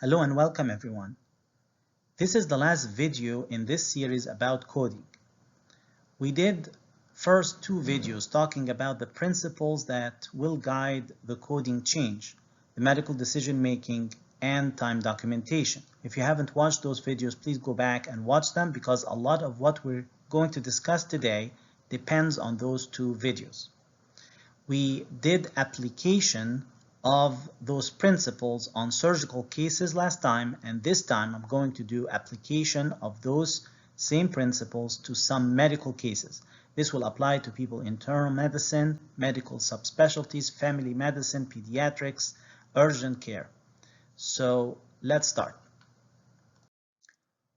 Hello and welcome everyone. This is the last video in this series about coding. We did first two videos talking about the principles that will guide the coding change, the medical decision making and time documentation. If you haven't watched those videos, please go back and watch them because a lot of what we're going to discuss today depends on those two videos. We did application of those principles on surgical cases last time, and this time I'm going to do application of those same principles to some medical cases. This will apply to people in internal medicine, medical subspecialties, family medicine, pediatrics, urgent care. So let's start.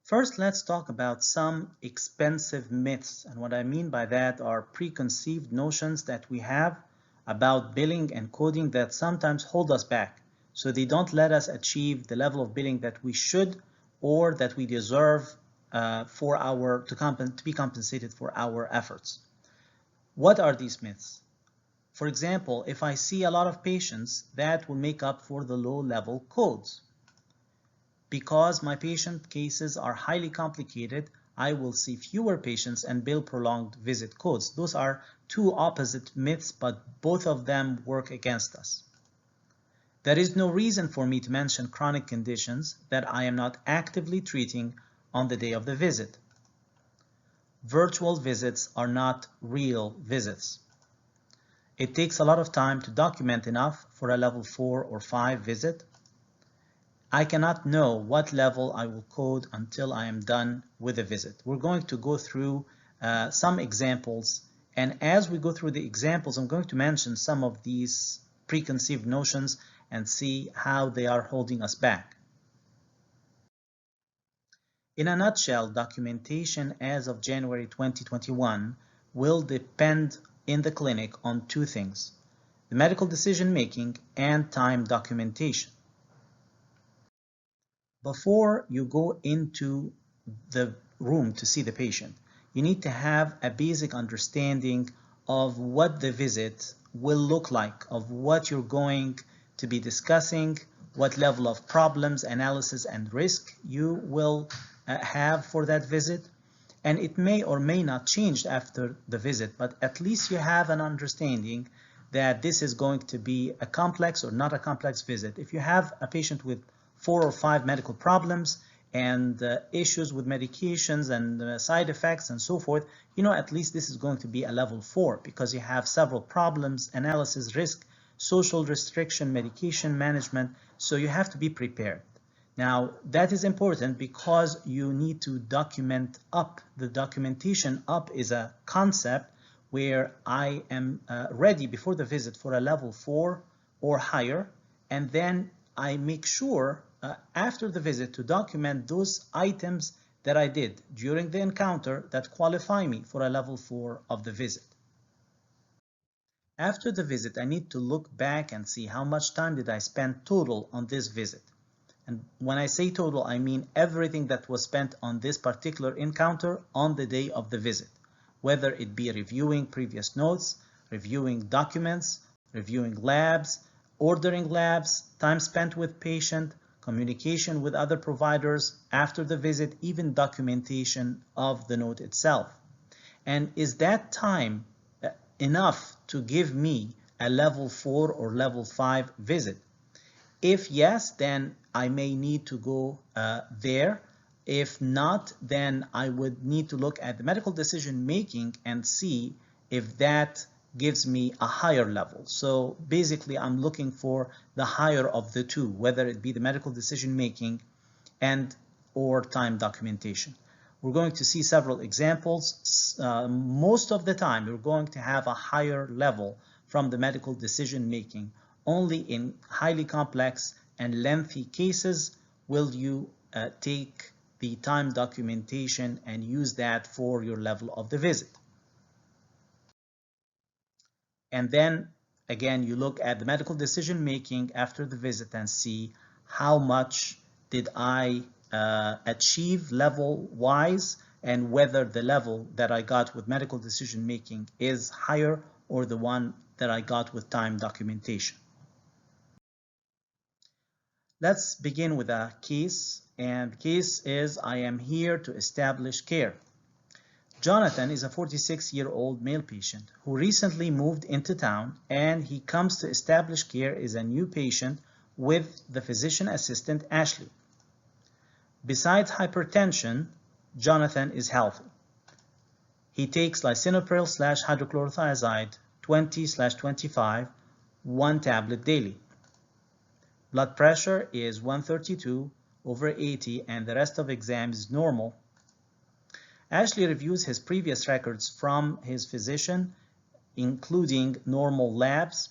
First, let's talk about some expensive myths, and what I mean by that are preconceived notions that we have about billing and coding that sometimes hold us back, so they don't let us achieve the level of billing that we should or that we deserve to be compensated for our efforts. What are these myths? For example, if I see a lot of patients, that will make up for the low-level codes. Because my patient cases are highly complicated, I will see fewer patients and bill prolonged visit codes. Those are two opposite myths, but both of them work against us. There is no reason for me to mention chronic conditions that I am not actively treating on the day of the visit. Virtual visits are not real visits. It takes a lot of time to document enough for a level 4 or 5 visit. I cannot know what level I will code until I am done with the visit. We're going to go through some examples, and as we go through the examples, I'm going to mention some of these preconceived notions and see how they are holding us back. In a nutshell, documentation as of January 2021 will depend in the clinic on two things: the medical decision making and time documentation. Before you go into the room to see the patient, you need to have a basic understanding of what the visit will look like, of what you're going to be discussing, what level of problems, analysis, and risk you will have for that visit. And it may or may not change after the visit, but at least you have an understanding that this is going to be a complex or not a complex visit. If you have a patient with 4 or 5 medical problems and issues with medications and side effects and so forth, at least this is going to be a level 4 because you have several problems, analysis, risk, social restriction, medication management, so you have to be prepared. Now, that is important because you need to document up. The documentation up is a concept where I am ready before the visit for a level 4 or higher, and then I make sure after the visit to document those items that I did during the encounter that qualify me for a level 4 of the visit. After the visit, I need to look back and see how much time did I spend total on this visit. And when I say total, I mean everything that was spent on this particular encounter on the day of the visit, whether it be reviewing previous notes, reviewing documents, reviewing labs, ordering labs, time spent with patient, communication with other providers after the visit, even documentation of the note itself. And is that time enough to give me a level 4 or level 5 visit? If yes, then I may need to go there. If not, then I would need to look at the medical decision making and see if that gives me a higher level. So basically, I'm looking for the higher of the two, whether it be the medical decision making and or time documentation. We're going to see several examples. Most of the time, you're going to have a higher level from the medical decision making. Only in highly complex and lengthy cases will you take the time documentation and use that for your level of the visit. And then again, you look at the medical decision making after the visit and see how much did I achieve level wise, and whether the level that I got with medical decision making is higher or the one that I got with time documentation. Let's begin with a case, and the case is I am here to establish care. Jonathan is a 46-year-old male patient who recently moved into town, and he comes to establish care as a new patient with the physician assistant Ashley. Besides hypertension, Jonathan is healthy. He takes lisinopril/hydrochlorothiazide 20/25, 1 tablet daily. Blood pressure is 132/80 and the rest of exam is normal. Ashley reviews his previous records from his physician, including normal labs.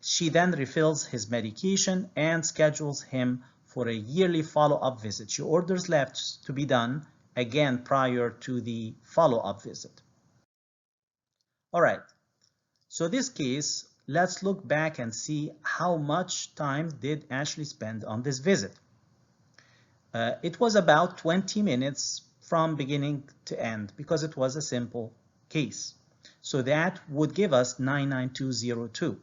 She then refills his medication and schedules him for a yearly follow-up visit. She orders labs to be done again prior to the follow-up visit. All right, so this case, let's look back and see how much time did Ashley spend on this visit. It was about 20 minutes from beginning to end because it was a simple case. So that would give us 99202.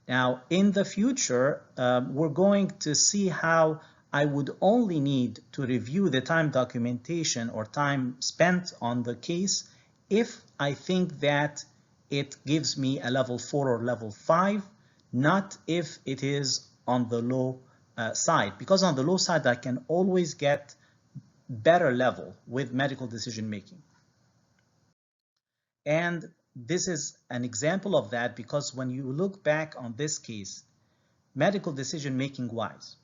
Now, in the future, we're going to see how I would only need to review the time documentation or time spent on the case if I think that it gives me a level 4 or level 5, not if it is on the low side. Because on the low side, I can always get better level with medical decision making. And this is an example of that because when you look back on this case, medical decision making wise,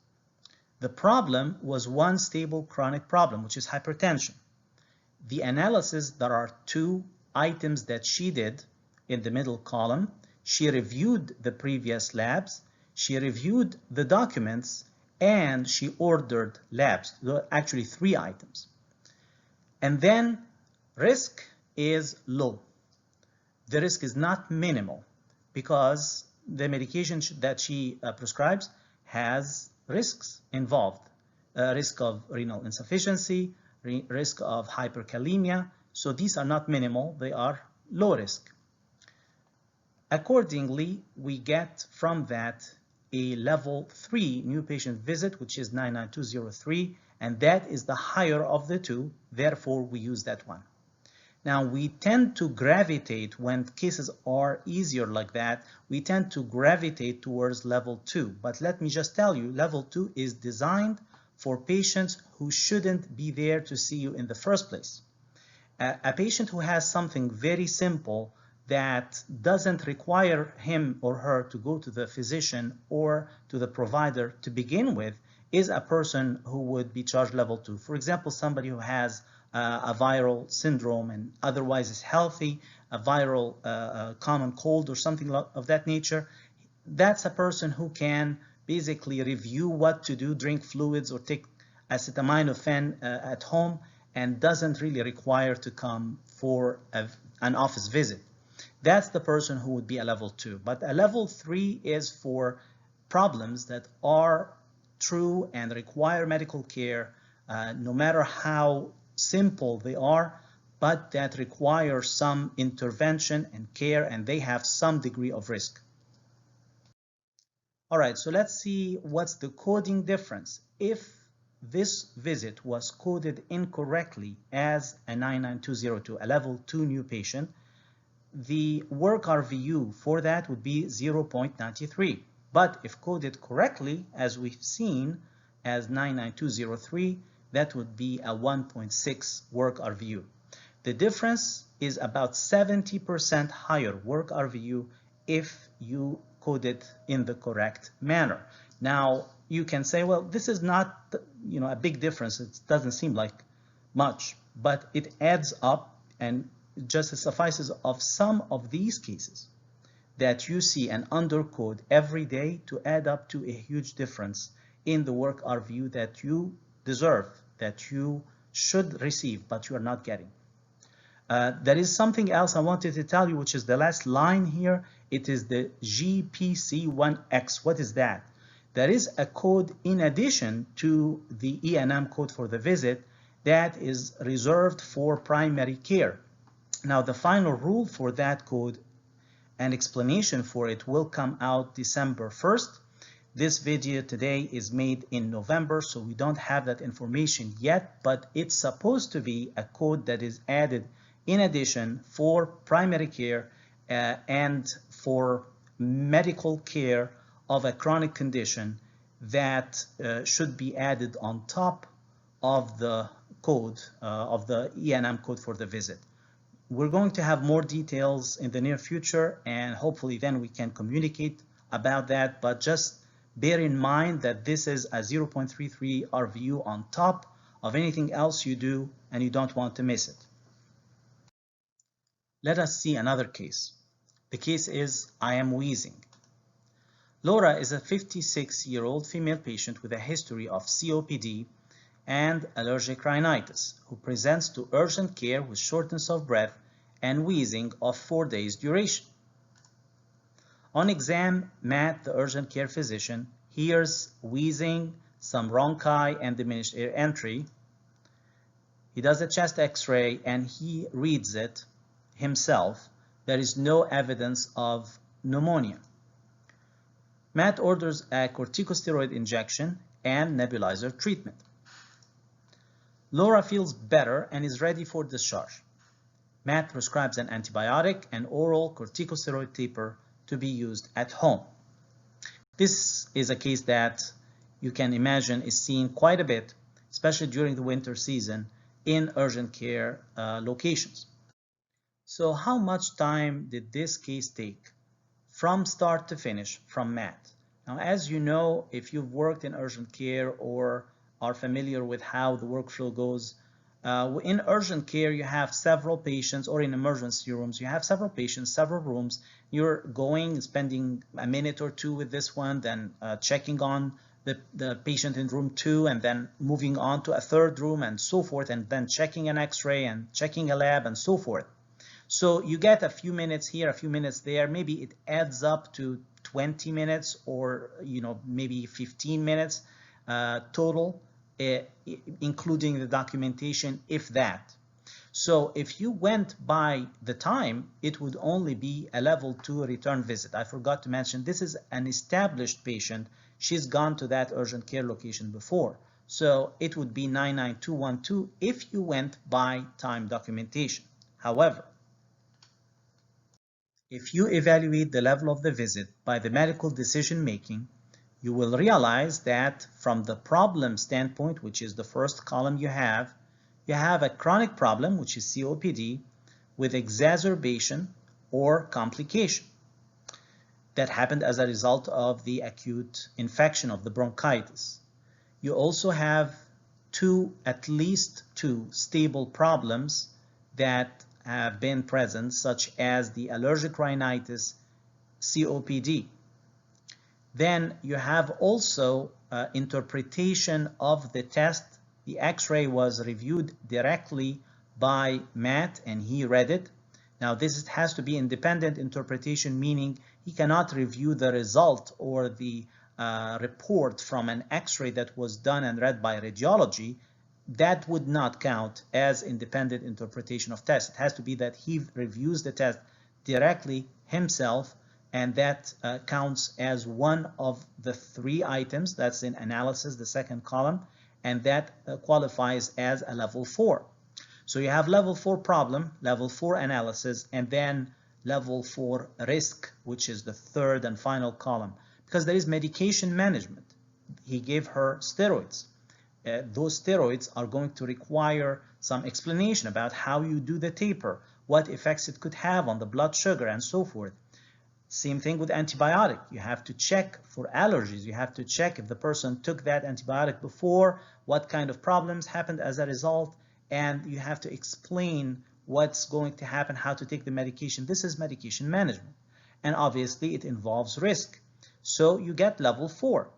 the problem was one stable chronic problem, which is hypertension. The analysis, there are 2 items that she did in the middle column. She reviewed the previous labs, she reviewed the documents, and she ordered labs. There are actually 3 items. And then risk is low. The risk is not minimal because the medication that she prescribes has risks involved. Risk of renal insufficiency, risk of hyperkalemia. So these are not minimal, they are low risk. Accordingly, we get from that a level 3 new patient visit, which is 99203, and that is the higher of the 2, therefore we use that one. Now, we tend to gravitate, when cases are easier like that, we tend to gravitate towards level 2. But let me just tell you, level 2 is designed for patients who shouldn't be there to see you in the first place. A patient who has something very simple that doesn't require him or her to go to the physician or to the provider to begin with is a person who would be charged level 2. For example, somebody who has a viral syndrome and otherwise is healthy, a viral common cold or something of that nature, that's a person who can basically review what to do, drink fluids or take acetaminophen at home, and doesn't really require to come for an office visit. That's the person who would be a level 2. But a level 3 is for problems that are true and require medical care, no matter how simple they are, but that require some intervention and care, and they have some degree of risk. All right, so let's see what's the coding difference. If this visit was coded incorrectly as a 99202, a level 2 new patient, the work RVU for that would be 0.93. But if coded correctly, as we've seen, as 99203, that would be a 1.6 work RVU. The difference is about 70% higher work RVU if you code it in the correct manner. Now, you can say, well, this is not, a big difference. It doesn't seem like much, but it adds up, and just suffices of some of these cases that you see an undercode every day to add up to a huge difference in the work RVU that you deserve, that you should receive, but you are not getting. There is something else I wanted to tell you, which is the last line here. It is the GPC1X. What is that? There is a code in addition to the E&M code for the visit that is reserved for primary care. Now, the final rule for that code and explanation for it will come out December 1st. This video today is made in November, so we don't have that information yet, but it's supposed to be a code that is added in addition for primary care and for medical care of a chronic condition that should be added on top of the code, of the E&M code for the visit. We're going to have more details in the near future, and hopefully then we can communicate about that, but just bear in mind that this is a 0.33 RVU on top of anything else you do, and you don't want to miss it. Let us see another case. The case is, I am wheezing. Laura is a 56-year-old female patient with a history of COPD and allergic rhinitis who presents to urgent care with shortness of breath and wheezing of 4 days duration. On exam, Matt, the urgent care physician, hears wheezing, some rhonchi, and diminished air entry. He does a chest x-ray and he reads it himself. There is no evidence of pneumonia. Matt orders a corticosteroid injection and nebulizer treatment. Laura feels better and is ready for discharge. Matt prescribes an antibiotic and oral corticosteroid taper to be used at home. This is a case that you can imagine is seen quite a bit, especially during the winter season in urgent care locations. So how much time did this case take from start to finish from Matt? Now, as you know, if you've worked in urgent care or are familiar with how the workflow goes, in urgent care, you have several patients, or in emergency rooms, you have several patients, several rooms. You're going, spending a minute or two with this one, then checking on the patient in room 2, and then moving on to a third room and so forth, and then checking an x-ray and checking a lab and so forth. So you get a few minutes here, a few minutes there. Maybe it adds up to 20 minutes or maybe 15 minutes total, including the documentation, if that. So if you went by the time, it would only be a level 2 return visit. I forgot to mention, this is an established patient. She's gone to that urgent care location before. So it would be 99212 if you went by time documentation. However, if you evaluate the level of the visit by the medical decision making, you will realize that from the problem standpoint, which is the first column you have a chronic problem, which is COPD, with exacerbation or complication that happened as a result of the acute infection of the bronchitis. You also have at least two stable problems that have been present, such as the allergic rhinitis, COPD. Then you have also interpretation of the test. The x-ray was reviewed directly by Matt and he read it. Now this has to be independent interpretation, meaning he cannot review the result or the report from an x-ray that was done and read by radiology. That would not count as independent interpretation of test. It has to be that he reviews the test directly himself, and that counts as one of the 3 items that's in analysis, the second column, and that qualifies as a level 4. So you have level 4 problem, level 4 analysis, and then level 4 risk, which is the third and final column, because there is medication management. He gave her steroids. Those steroids are going to require some explanation about how you do the taper, what effects it could have on the blood sugar, and so forth. Same thing with antibiotic. You have to check for allergies. You have to check if the person took that antibiotic before, what kind of problems happened as a result, and you have to explain what's going to happen, how to take the medication. This is medication management. And obviously it involves risk. So you get level 4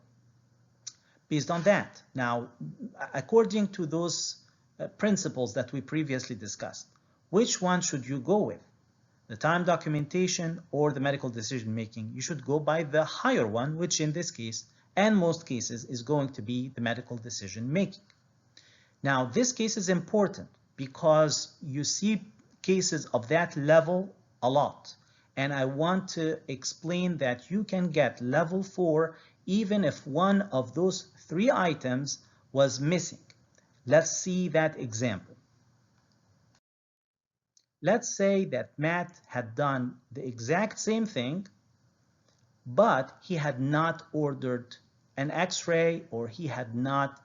based on that. Now, according to those principles that we previously discussed, which one should you go with? The time documentation or the medical decision making? You should go by the higher one, which in this case and most cases is going to be the medical decision making. Now, this case is important because you see cases of that level a lot. And I want to explain that you can get level 4 even if one of those 3 items was missing. Let's see that example. Let's say that Matt had done the exact same thing, but he had not ordered an X-ray, or he had not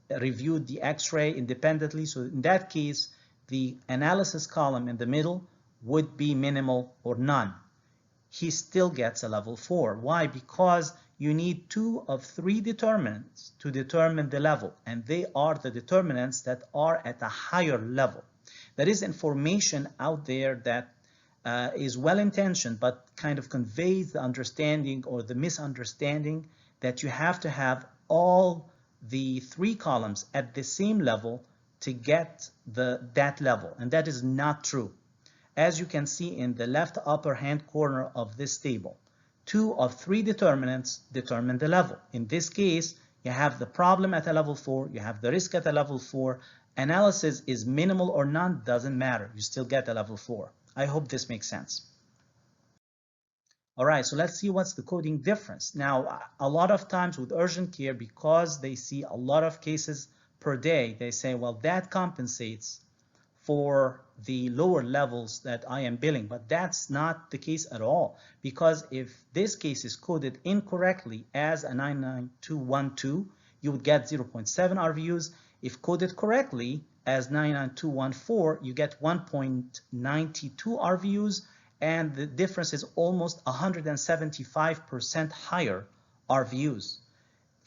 reviewed the X-ray independently. So in that case, the analysis column in the middle would be minimal or none. He still gets a level 4. Why? Because you need 2 of 3 determinants to determine the level, and they are the determinants that are at a higher level. There is information out there that is well-intentioned but kind of conveys the understanding or the misunderstanding that you have to have all the 3 columns at the same level to get that level, and that is not true. As you can see in the left upper hand corner of this table, 2 of 3 determinants determine the level. In this case, you have the problem at a level 4, you have the risk at a level 4. Analysis is minimal or none, doesn't matter. You still get a level 4. I hope this makes sense. All right, so let's see what's the coding difference. Now, a lot of times with urgent care, because they see a lot of cases per day, they say, well, that compensates for the lower levels that I am billing, but that's not the case at all, because if this case is coded incorrectly as a 99212, you would get 0.7 RVUs. If coded correctly as 99214, you get 1.92 RVUs, and the difference is almost 175% higher RVUs.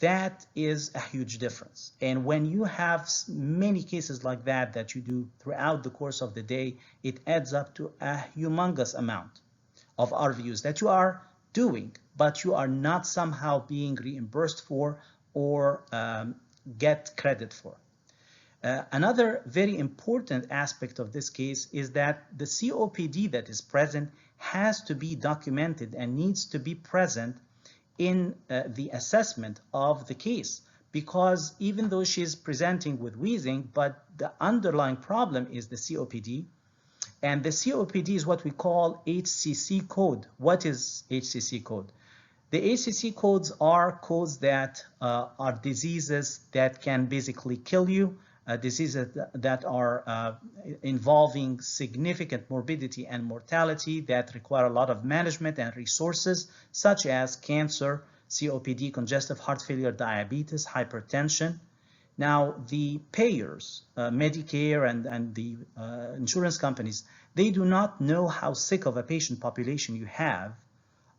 That is a huge difference. And when you have many cases like that you do throughout the course of the day, it adds up to a humongous amount of RVUs that you are doing, but you are not somehow being reimbursed for or get credit for. Another very important aspect of this case is that the COPD that is present has to be documented and needs to be present in the assessment of the case, because even though she's presenting with wheezing, but the underlying problem is the COPD, and the COPD is what we call HCC code. What is HCC code? The HCC codes are codes that are diseases that can basically kill you, diseases that are involving significant morbidity and mortality that require a lot of management and resources, such as cancer, COPD, congestive heart failure, diabetes, hypertension. Now, the payers, Medicare and the insurance companies, they do not know how sick of a patient population you have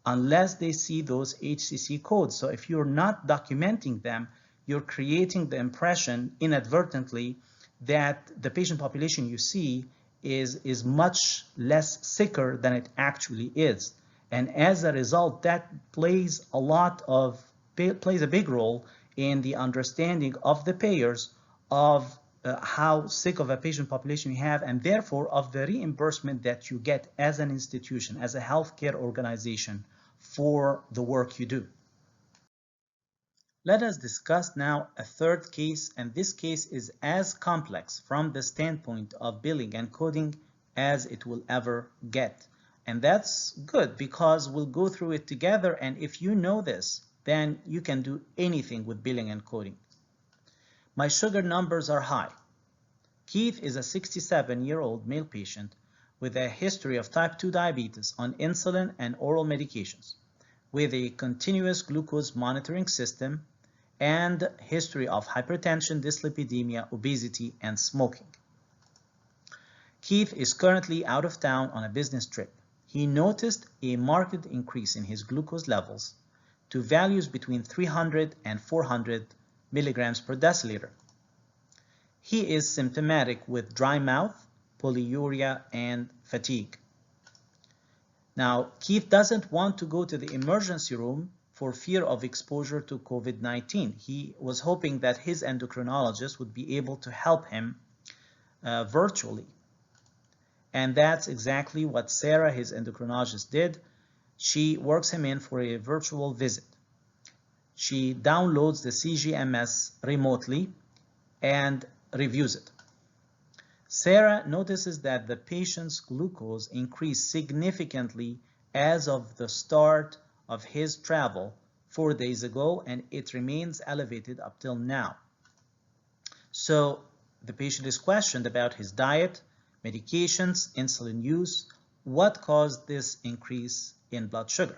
unless they see those HCC codes. So if you're not documenting them, you're creating the impression inadvertently that the patient population you see is much less sicker than it actually is. And as a result, that plays a big role in the understanding of the payers of how sick of a patient population you have, and therefore of the reimbursement that you get as an institution, as a healthcare organization, for the work you do. Let us discuss now a third case, and this case is as complex from the standpoint of billing and coding as it will ever get. And that's good because we'll go through it together, and if you know this, then you can do anything with billing and coding. My sugar numbers are high. Keith is a 67-year-old male patient with a history of type 2 diabetes on insulin and oral medications, with a continuous glucose monitoring system and history of hypertension, dyslipidemia, obesity, and smoking. Keith is currently out of town on a business trip. He noticed a marked increase in his glucose levels to values between 300 and 400 milligrams per deciliter. He is symptomatic with dry mouth, polyuria, and fatigue. Now, Keith doesn't want to go to the emergency room for fear of exposure to COVID-19. He was hoping that his endocrinologist would be able to help him virtually. And that's exactly what Sarah, his endocrinologist, did. She works him in for a virtual visit. She downloads the CGMS remotely and reviews it. Sarah notices that the patient's glucose increased significantly as of the start of his travel 4 days ago, and it remains elevated up till now. So the patient is questioned about his diet, medications, insulin use. What caused this increase in blood sugar?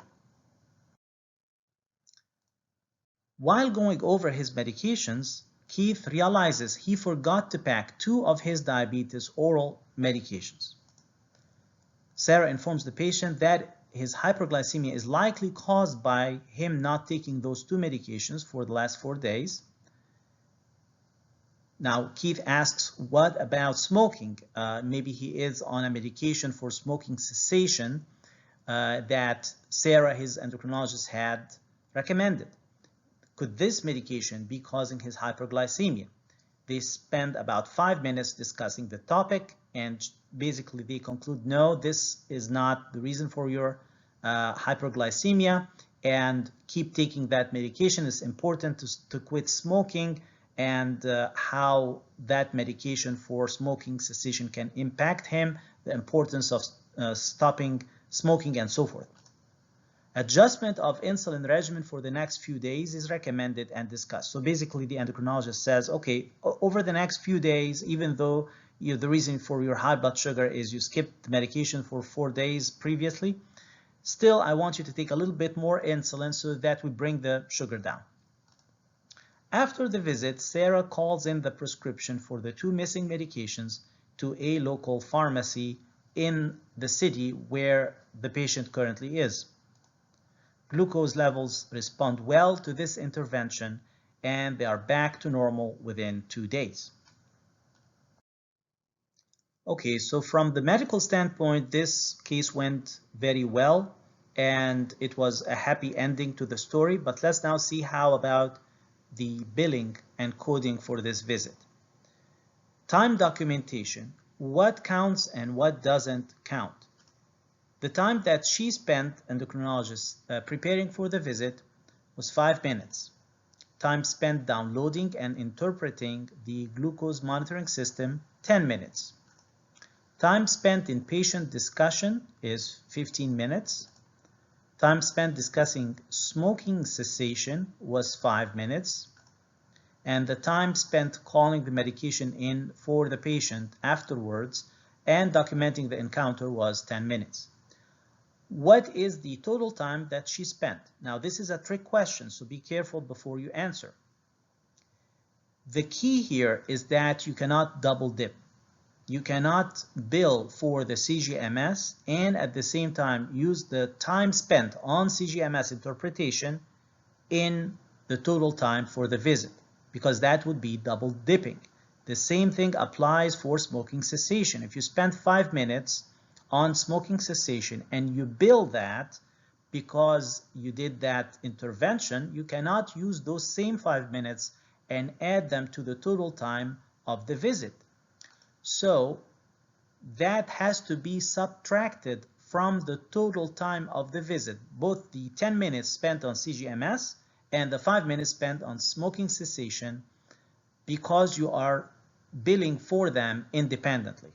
While going over his medications, Keith realizes he forgot to pack 2 of his diabetes oral medications. Sarah informs the patient that his hyperglycemia is likely caused by him not taking those 2 medications for the last 4 days. Now, Keith asks, what about smoking? Maybe he is on a medication for smoking cessation that Sarah, his endocrinologist, had recommended. Could this medication be causing his hyperglycemia? They spend about 5 minutes discussing the topic, and basically they conclude, no, this is not the reason for your hyperglycemia, and keep taking that medication. It's important to quit smoking, and how that medication for smoking cessation can impact him, the importance of stopping smoking, and so forth. Adjustment of insulin regimen for the next few days is recommended and discussed. So basically the endocrinologist says, okay, over the next few days, even though the reason for your high blood sugar is you skipped the medication for 4 days previously, still I want you to take a little bit more insulin so that we bring the sugar down. After the visit, Sarah calls in the prescription for the 2 missing medications to a local pharmacy in the city where the patient currently is. Glucose levels respond well to this intervention, and they are back to normal within 2 days. Okay, so from the medical standpoint, this case went very well, and it was a happy ending to the story. But let's now see how about the billing and coding for this visit. Time documentation. What counts and what doesn't count? The time that she spent, endocrinologist, preparing for the visit was 5 minutes. Time spent downloading and interpreting the glucose monitoring system, 10 minutes. Time spent in patient discussion is 15 minutes. Time spent discussing smoking cessation was 5 minutes. And the time spent calling the medication in for the patient afterwards and documenting the encounter was 10 minutes. What is the total time that she spent? Now, this is a trick question, so be careful before you answer. The key here is that you cannot double dip. You cannot bill for the CGMS and at the same time use the time spent on CGMS interpretation in the total time for the visit, because that would be double dipping. The same thing applies for smoking cessation. If you spend 5 minutes on smoking cessation and you bill that because you did that intervention, you cannot use those same 5 minutes and add them to the total time of the visit. So that has to be subtracted from the total time of the visit, both the 10 minutes spent on CGMS and the 5 minutes spent on smoking cessation, because you are billing for them independently.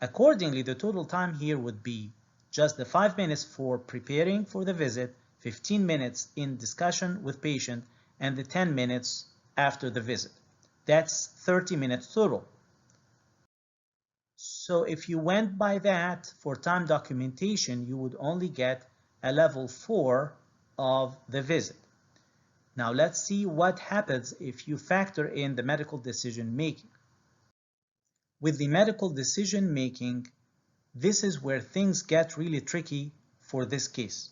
Accordingly, the total time here would be just the 5 minutes for preparing for the visit, 15 minutes in discussion with patient, and the 10 minutes after the visit. That's 30 minutes total. So if you went by that for time documentation, you would only get a level 4 of the visit. Now let's see what happens if you factor in the medical decision making. With the medical decision making, this is where things get really tricky for this case.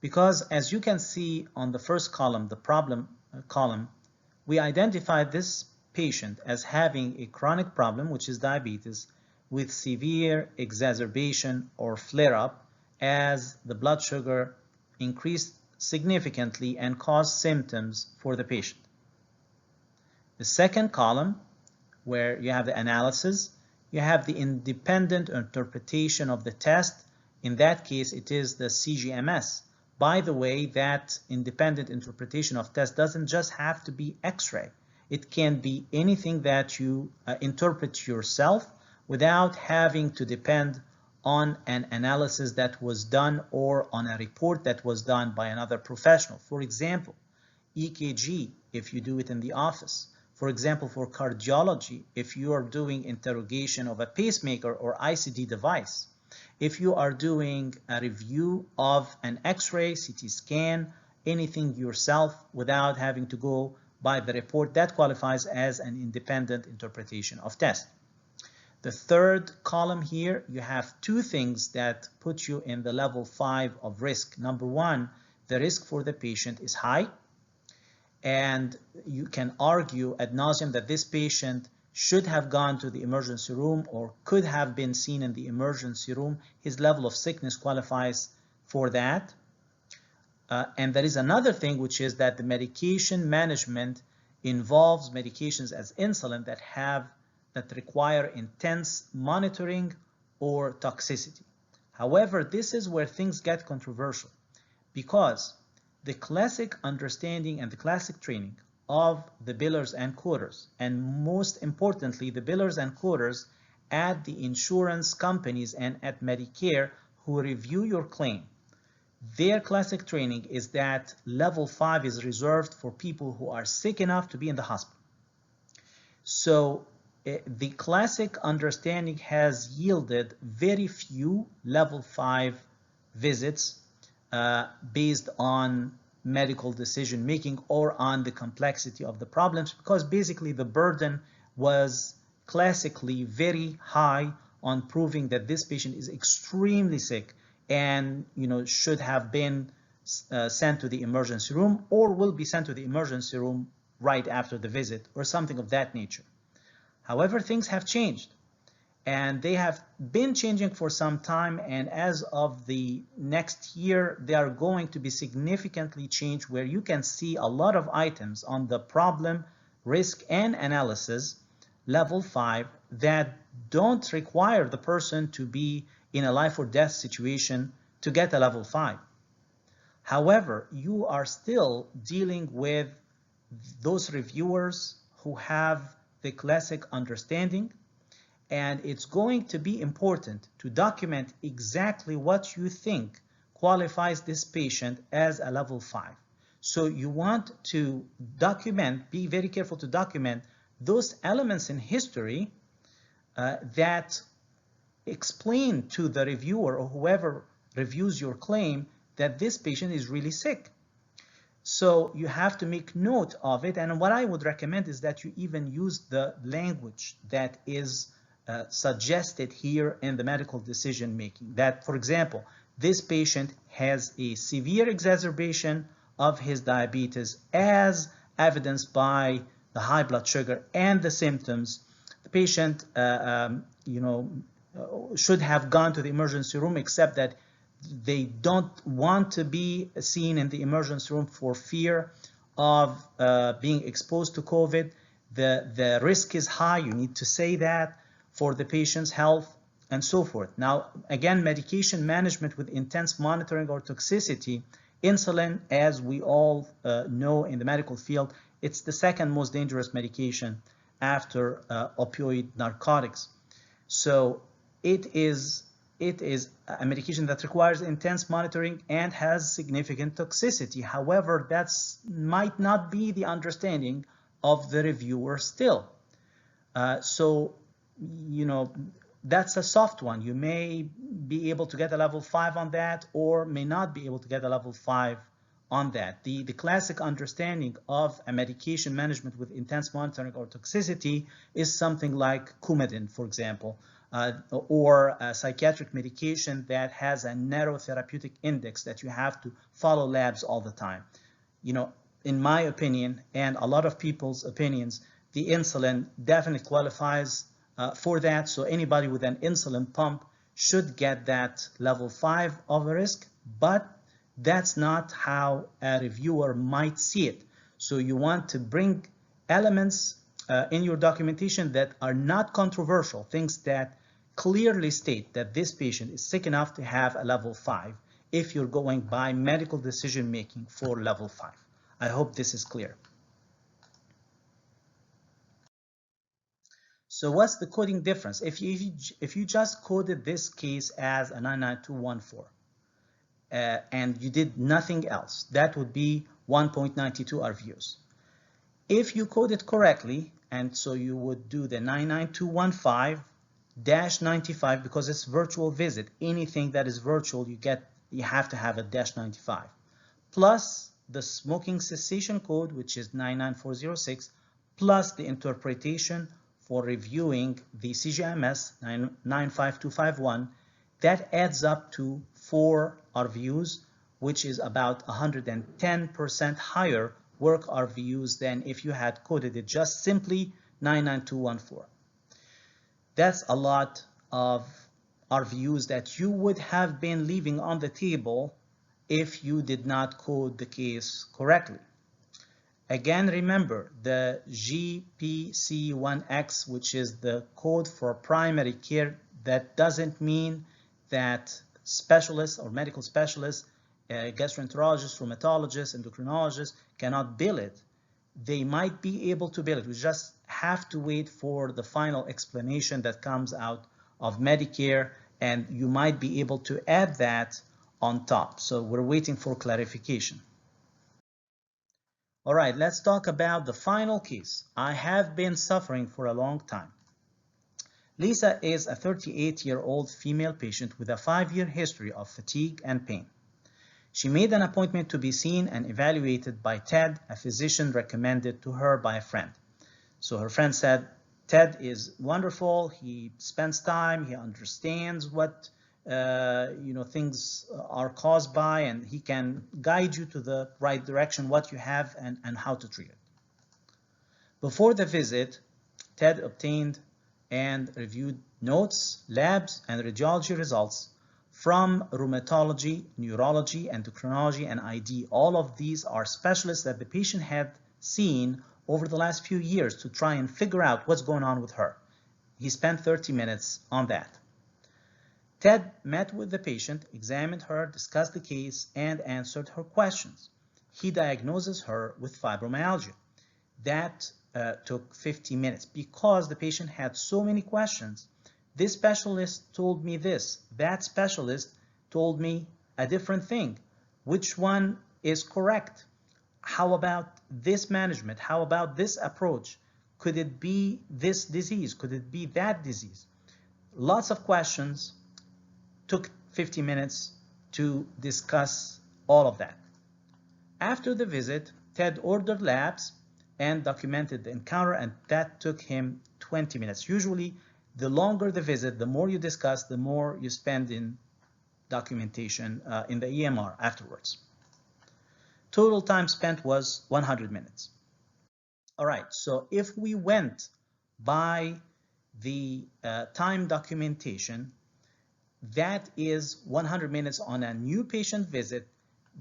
Because as you can see on the first column, the problem column, we identified this patient as having a chronic problem, which is diabetes, with severe exacerbation or flare-up as the blood sugar increased significantly and caused symptoms for the patient. The second column, where you have the analysis, you have the independent interpretation of the test. In that case, it is the CGMS. By the way, that independent interpretation of test doesn't just have to be X-ray. It can be anything that you interpret yourself without having to depend on an analysis that was done or on a report that was done by another professional. For example, EKG, if you do it in the office. For example, for cardiology, if you are doing interrogation of a pacemaker or ICD device. If you are doing a review of an X-ray, CT scan, anything yourself without having to go by the report, that qualifies as an independent interpretation of test. The third column here, you have two things that put you in the level 5 of risk. Number one, the risk for the patient is high, and you can argue ad nauseum that this patient should have gone to the emergency room or could have been seen in the emergency room. His level of sickness qualifies for that. And there is another thing, which is that the medication management involves medications as insulin that require intense monitoring or toxicity. However, this is where things get controversial, because the classic understanding and the classic training of the billers and coders, and most importantly, the billers and coders at the insurance companies and at Medicare who review your claim, their classic training is that level 5 is reserved for people who are sick enough to be in the hospital. So the classic understanding has yielded very few level 5 visits based on medical decision making or on the complexity of the problems, because basically the burden was classically very high on proving that this patient is extremely sick and should have been sent to the emergency room or will be sent to the emergency room right after the visit or something of that nature. However, things have changed, and they have been changing for some time, and as of the next year, they are going to be significantly changed, where you can see a lot of items on the problem, risk, and analysis level 5 that don't require the person to be in a life or death situation to get a level 5. However, you are still dealing with those reviewers who have the classic understanding, and it's going to be important to document exactly what you think qualifies this patient as a level 5. So you want to document, be very careful to document those elements in history that explain to the reviewer or whoever reviews your claim that this patient is really sick. So you have to make note of it, and what I would recommend is that you even use the language that is suggested here in the medical decision making. That, for example, this patient has a severe exacerbation of his diabetes as evidenced by the high blood sugar and the symptoms. The patient should have gone to the emergency room, except that they don't want to be seen in the emergency room for fear of being exposed to COVID. The risk is high, you need to say that, for the patient's health, and so forth. Now, again, medication management with intense monitoring or toxicity, insulin, as we all know in the medical field, it's the second most dangerous medication after opioid narcotics. So it is a medication that requires intense monitoring and has significant toxicity. However, that might not be the understanding of the reviewer still. So that's a soft one. You may be able to get a level 5 on that, or may not be able to get a level 5 on that. The classic understanding of a medication management with intense monitoring or toxicity is something like Coumadin, for example, or a psychiatric medication that has a narrow therapeutic index that you have to follow labs all the time. In my opinion, and a lot of people's opinions, the insulin definitely qualifies for that. So anybody with an insulin pump should get that level 5 of a risk, but that's not how a reviewer might see it. So you want to bring elements in your documentation that are not controversial, things that clearly state that this patient is sick enough to have a level 5 if you're going by medical decision making for level 5. I hope this is clear. So what's the coding difference? If you just coded this case as a 99214 and you did nothing else, that would be 1.92 RVUs. If you code it correctly, and so you would do the 99215-95 because it's virtual visit. Anything that is virtual, you have to have a -95, plus the smoking cessation code, which is 99406, plus the interpretation for reviewing the CGMS 95251. That adds up to 4 RVUs, which is about 110% higher work RVUs than if you had coded it just simply 99214. That's a lot of RVUs that you would have been leaving on the table if you did not code the case correctly. Again, remember the GPC1X, which is the code for primary care. That doesn't mean that specialists or medical specialists, gastroenterologists, rheumatologists, endocrinologists cannot bill it. They might be able to bill it. We just have to wait for the final explanation that comes out of Medicare, and you might be able to add that on top. So we're waiting for clarification. All right, let's talk about the final case. I have been suffering for a long time. Lisa is a 38-year-old female patient with a 5-year history of fatigue and pain. She made an appointment to be seen and evaluated by Ted, a physician recommended to her by a friend. So her friend said, Ted is wonderful. He spends time. He understands what things are caused by, and he can guide you to the right direction, what you have and how to treat it. Before the visit, Ted obtained and reviewed notes, labs, and radiology results from rheumatology, neurology, endocrinology, and ID. All of these are specialists that the patient had seen over the last few years to try and figure out what's going on with her. He spent 30 minutes on that. Ted met with the patient, examined her, discussed the case, and answered her questions. He diagnoses her with fibromyalgia. That took 50 minutes because the patient had so many questions. This specialist told me this. That specialist told me a different thing. Which one is correct? How about this management? How about this approach? Could it be this disease? Could it be that disease? Lots of questions. Took 50 minutes to discuss all of that. After the visit, Ted ordered labs and documented the encounter, and that took him 20 minutes. Usually, the longer the visit, the more you discuss, the more you spend in documentation in the EMR afterwards. Total time spent was 100 minutes. All right, so if we went by the time documentation, that is 100 minutes on a new patient visit.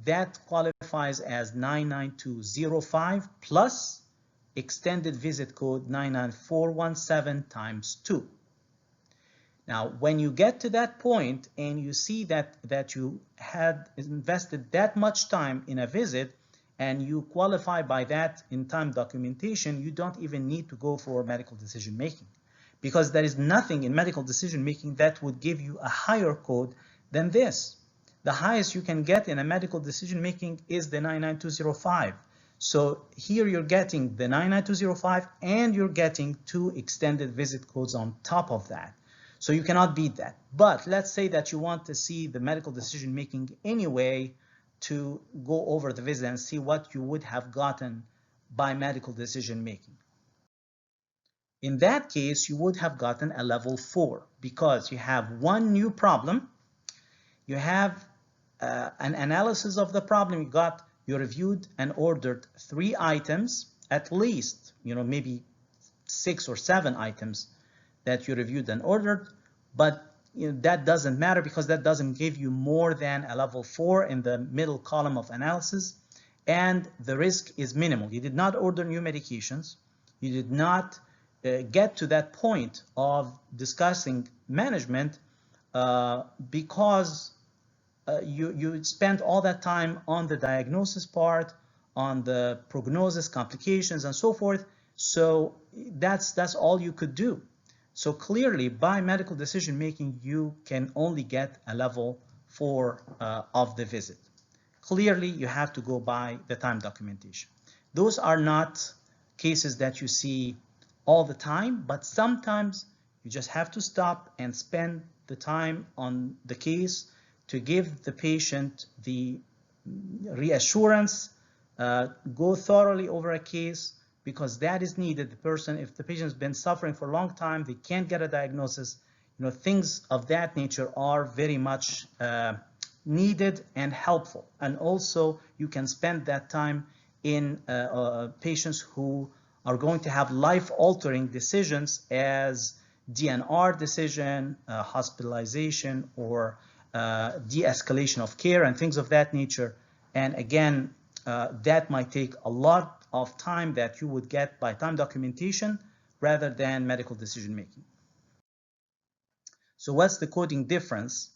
That qualifies as 99205 plus extended visit code 99417 times 2. Now, when you get to that point and you see that you had invested that much time in a visit and you qualify by that in time documentation, you don't even need to go for medical decision making, because there is nothing in medical decision making that would give you a higher code than this. The highest you can get in a medical decision making is the 99205. So here you're getting the 99205 and you're getting 2 extended visit codes on top of that. So you cannot beat that. But let's say that you want to see the medical decision making anyway to go over the visit and see what you would have gotten by medical decision making. In that case, you would have gotten a level 4 because you have one new problem. You have an analysis of the problem. You reviewed and ordered 3 items, at least, maybe 6 or 7 items that you reviewed and ordered, but that doesn't matter because that doesn't give you more than a level 4 in the middle column of analysis, and the risk is minimal. You did not order new medications. You did not get to that point of discussing management because you spent all that time on the diagnosis part, on the prognosis, complications, and so forth. So that's all you could do. So clearly, by medical decision making, you can only get a level 4 of the visit. Clearly, you have to go by the time documentation. Those are not cases that you see all the time, but sometimes you just have to stop and spend the time on the case to give the patient the reassurance, go thoroughly over a case, because that is needed. The person, if the patient has been suffering for a long time, they can't get a diagnosis, things of that nature are very much needed and helpful. And also you can spend that time in patients who are going to have life-altering decisions as DNR decision, hospitalization, or de-escalation of care and things of that nature. And again, that might take a lot of time that you would get by time documentation rather than medical decision making. So what's the coding difference?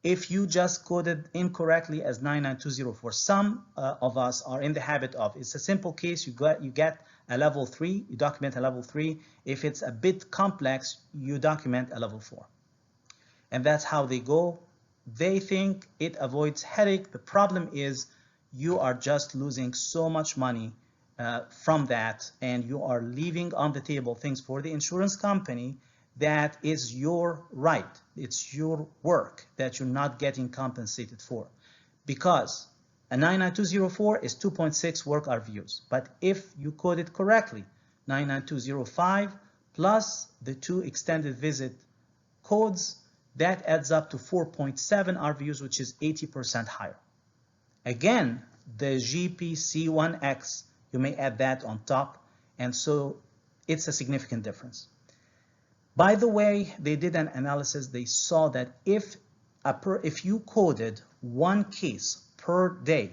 If you just coded incorrectly as 99204, some of us are in the habit of, it's a simple case, you get a level 3, you document a level 3. If it's a bit complex, you document a level 4. And that's how they go. They think it avoids headache. The problem is you are just losing so much money from that, and you are leaving on the table things for the insurance company that is your right. It's your work that you're not getting compensated for, because a 99204 is 2.6 work RVUs. But if you code it correctly, 99205 plus the 2 extended visit codes, that adds up to 4.7 RVUs, which is 80% higher. Again, the GPC1X, you may add that on top, and so it's a significant difference. By the way, they did an analysis. They saw that if you coded one case per day,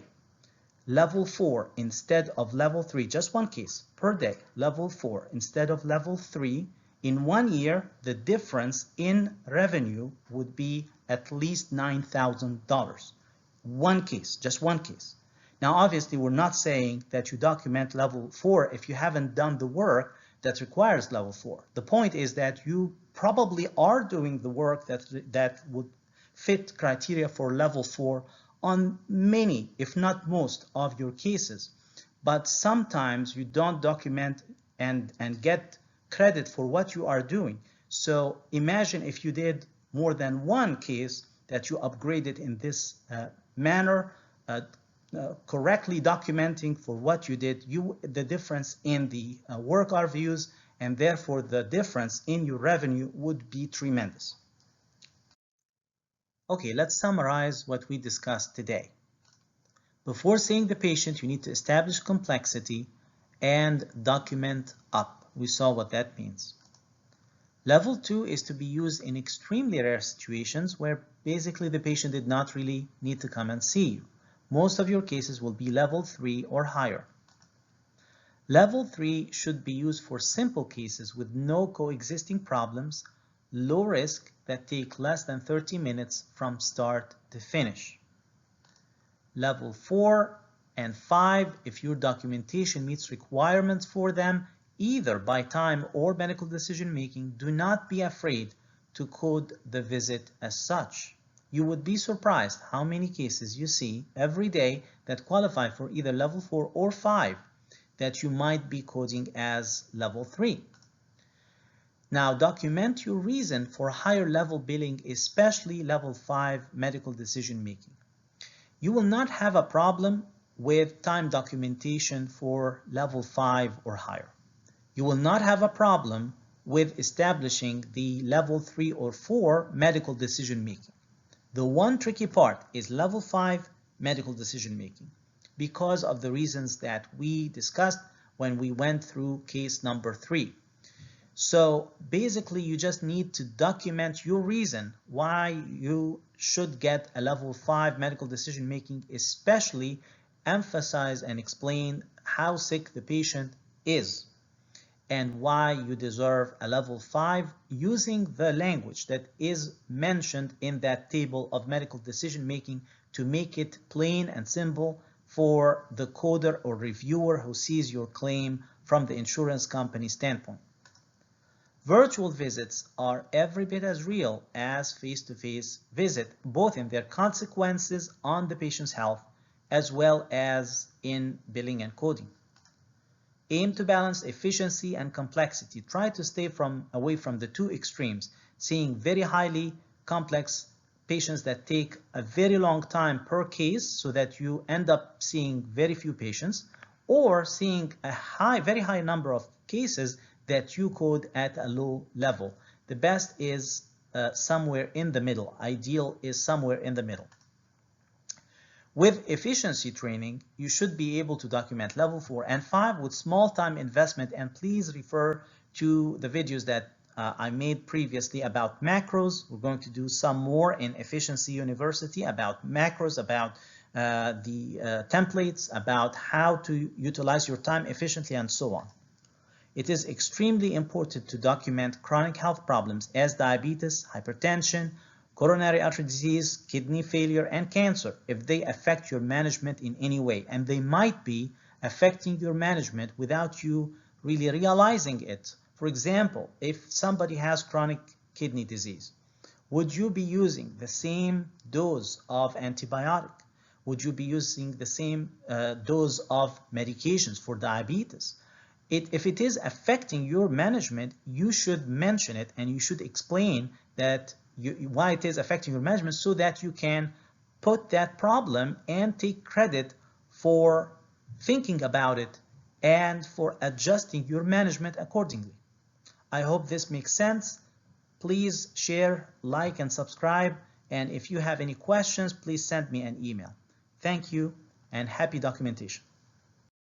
level 4 instead of level 3, just one case per day, level 4 instead of level 3, in 1 year, the difference in revenue would be at least $9,000. One case, just one case. Now, obviously, we're not saying that you document level 4 if you haven't done the work that requires level 4. The point is that you probably are doing the work that would fit criteria for level 4 on many, if not most, of your cases. But sometimes you don't document and get credit for what you are doing. So imagine if you did more than one case that you upgraded in this manner, correctly documenting for what you did, the difference in the work RVUs, and therefore the difference in your revenue would be tremendous. Okay, let's summarize what we discussed today. Before seeing the patient, you need to establish complexity and document up. We saw what that means. Level 2 is to be used in extremely rare situations where basically the patient did not really need to come and see you. Most of your cases will be level 3 or higher. Level 3 should be used for simple cases with no coexisting problems, low risk, that take less than 30 minutes from start to finish. Level 4 and 5, if your documentation meets requirements for them, either by time or medical decision making, do not be afraid to code the visit as such. You would be surprised how many cases you see every day that qualify for either level 4 or 5 that you might be coding as level 3. Now, document your reason for higher level billing, especially level 5 medical decision making. You will not have a problem with time documentation for level 5 or higher. You will not have a problem with establishing the level 3 or 4 medical decision making. The one tricky part is level 5 medical decision making because of the reasons that we discussed when we went through case number 3. So basically, you just need to document your reason why you should get a level 5 medical decision making, especially emphasize and explain how sick the patient is and why you deserve a level 5 using the language that is mentioned in that table of medical decision making to make it plain and simple for the coder or reviewer who sees your claim from the insurance company standpoint. Virtual visits are every bit as real as face-to-face visit, both in their consequences on the patient's health as well as in billing and coding. Aim to balance efficiency and complexity. Try to stay away from the two extremes, seeing very highly complex patients that take a very long time per case so that you end up seeing very few patients, or seeing a very high number of cases that you code at a low level. The best is somewhere in the middle. Ideal is somewhere in the middle. With efficiency training, you should be able to document level 4 and 5 with small time investment, and please refer to the videos that I made previously about macros. We're going to do some more in Efficiency University about macros, about the templates, about how to utilize your time efficiently, and so on. It is extremely important to document chronic health problems as diabetes, hypertension, coronary artery disease, kidney failure, and cancer if they affect your management in any way, and they might be affecting your management without you really realizing it. For example, if somebody has chronic kidney disease, would you be using the same dose of antibiotic? Would you be using the same dose of medications for diabetes? If it is affecting your management, you should mention it and you should explain that why it is affecting your management, so that you can put that problem and take credit for thinking about it and for adjusting your management accordingly. I hope this makes sense. Please share, like, and subscribe. And if you have any questions, please send me an email. Thank you and happy documentation.